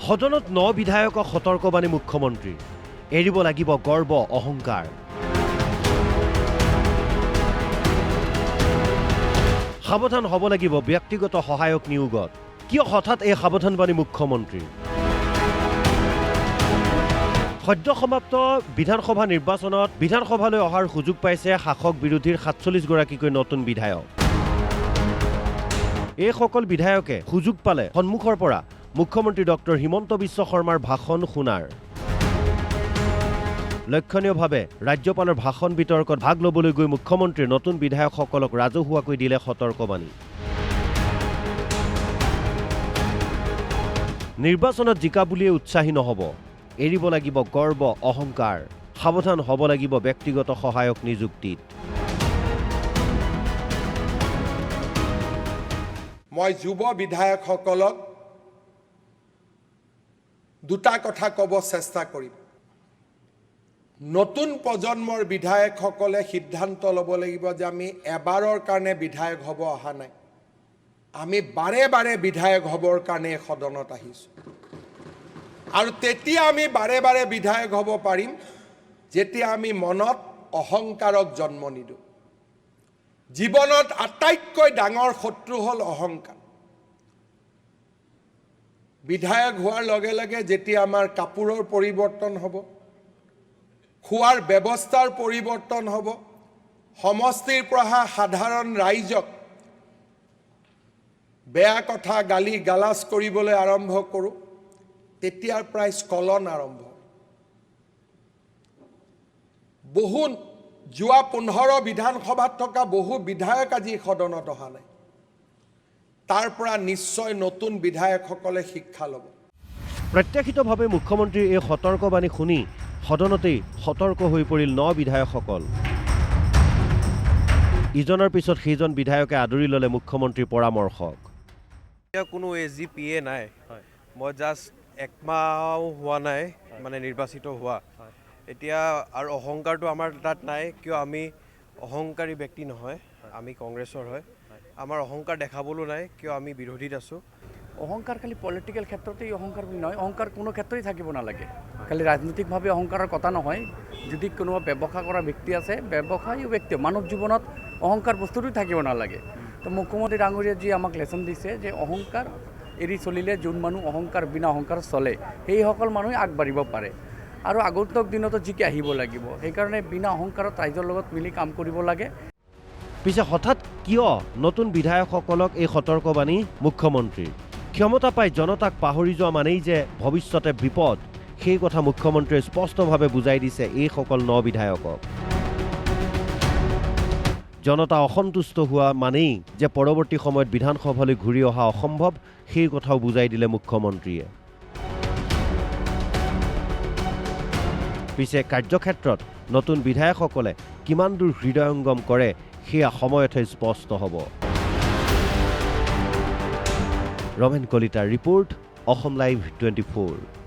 সদনত 9 বিধায়কক সতৰ্কবাণী মুখ্যমন্ত্ৰী এৰিব লাগিব গৰ্ব অহংকাৰ সাৱধান হ'ব লাগিব ব্যক্তিগত সহায়ক নিয়োগত কিয় হঠাৎ এই সাৱধানবাণী মুখ্যমন্ত্ৰী সদ্য সমাপ্ত বিধানসভা নিৰ্বাচনত বিধানসভালৈ অহাৰ সুযোগ পাইছে শাসক বিৰোধীৰ 47 গৰাকীকৈ নতুন বিধায়ক এই সকল বিধায়কে সুযোগ পালে সন্মুখৰ পৰা মুখ্যমন্ত্ৰী ডক্টৰ হিমন্ত বিশ্ব শৰ্মাৰ ভাষণ শুনাৰ লক্ষণীয়ভাৱে ৰাজ্যপালৰ ভাষণ বিতৰ্কত ভাগ ল'বলৈ গৈ মুখ্যমন্ত্ৰীৰ নতুন বিধায়কসকলক ৰাজহুৱাকৈ দিলে সতৰ্কবাণী নিৰ্বাচনত জিকা বুলিয়ে উৎসাহী নহ'ব এৰিব লাগিব গৰ্ব অহংকাৰ সাৱধান হ'ব লাগিব ব্যক্তিগত সহায়ক নিযুক্তিত মই যুৱ বিধায়কসকলক দুটা কথা ক'ব চেষ্টা কৰিম নতুন প্ৰজন্মৰ বিধায়কসকলে সিদ্ধান্ত ল'ব লাগিব যে আমি এবাৰৰ কাৰণে বিধায়ক হ'ব অহা নাই আমি বাৰে বাৰে বিধায়ক হ'বৰ কাৰণে সদনত আহিছোঁ আৰু তেতিয়া আমি বাৰে বাৰে বিধায়ক হ'ব পাৰিম যেতিয়া আমি মনত অহংকাৰক জন্ম নিদিওঁ জীৱনত আটাইতকৈ ডাঙৰ শত্ৰু হ'ল অহংকাৰ বিধায়ক হোৱাৰ লগে লগে যেতিয়া আমাৰ কাপোৰৰ পৰিৱৰ্তন হ'ব খোৱাৰ ব্যৱস্থাৰ পৰিৱৰ্তন হ'ব সমষ্টিৰ পৰা সাধাৰণ ৰাইজক বেয়া কথা গালি গালাজ কৰিবলৈ আৰম্ভ কৰোঁ তেতিয়াৰ পৰাই স্খলন আৰম্ভ বহু যোৱা 15 বিধানসভাত থকা বহু বিধায়ক আজি সদনত অহা নাই তাৰ পৰা নিশ্চয় নতুন বিধায়কসকলে শিক্ষা ল'ব প্ৰত্যাশিতভাৱে মুখ্যমন্ত্ৰীৰ এই সতৰ্কবাণী শুনি সদনতেই সতৰ্ক হৈ পৰিল 9 বিধায়কসকল ইজনৰ পিছত সেইজন বিধায়কে আদৰি ল'লে মুখ্যমন্ত্ৰীৰ পৰামৰ্শক এতিয়া কোনো এজিপিএ নাই মই জাষ্ট একমাহ হোৱা নাই মানে নিৰ্বাচিত হোৱা এতিয়া আৰু অহংকাৰটো আমাৰ তাত নাই কিয় আমি অহংকাৰী ব্যক্তি নহয় আমি কংগ্ৰেছৰ হয় আমাৰ অহংকাৰ দেখাবলৈ নাই কিয় আমি বিৰোধীত আছোঁ অহংকাৰ খালি পলিটিকেল ক্ষেত্ৰতেই অহংকাৰ বুলি নহয় অহংকাৰ কোনো ক্ষেত্ৰতেই থাকিব নালাগে খালি ৰাজনৈতিকভাৱে অহংকাৰৰ কথা নহয় যদি কোনোবা ব্যৱসায় কৰা ব্যক্তি আছে ব্যৱসায়ী ব্যক্তি মানৱ জীৱনত অহংকাৰ বস্তুটো থাকিব নালাগে তো মুখ্যমন্ত্ৰী ডাঙৰীয়ে যি আমাক লেচন দিছে যে অহংকাৰ এৰি চলিলে যোন মানুহ অহংকাৰ বিনা অহংকাৰ চলে সেইসকল মানুহে আগবাঢ়িব পাৰে আৰু আগন্তুক দিনতো জিকি আহিব লাগিব সেইকাৰণে বিনা অহংকাৰত ৰাইজৰ লগত মিলি কাম কৰিব লাগে পিছে হঠাৎ কিয় নতুন বিধায়কসকলক এই সতৰ্কবাণী মুখ্যমন্ত্ৰীৰ ক্ষমতা পাই জনতাক পাহৰি যোৱা মানেই যে ভৱিষ্যতে বিপদ সেই কথা মুখ্যমন্ত্ৰীয়ে স্পষ্টভাৱে বুজাই দিছে এইসকল 9 বিধায়কক জনতা অসন্তুষ্ট হোৱা মানেই যে পৰৱৰ্তী সময়ত বিধানসভালৈ ঘূৰি অহা অসম্ভৱ সেই কথাও বুজাই দিলে মুখ্যমন্ত্ৰীয়ে পিছে কাৰ্যক্ষেত্ৰত নতুন বিধায়কসকলে কিমান দূৰ হৃদয়ংগম কৰে সেয়া সময়তহে স্পষ্ট হ'ব ৰমেন কলিতাৰ ৰিপৰ্ট অসম লাইভ 24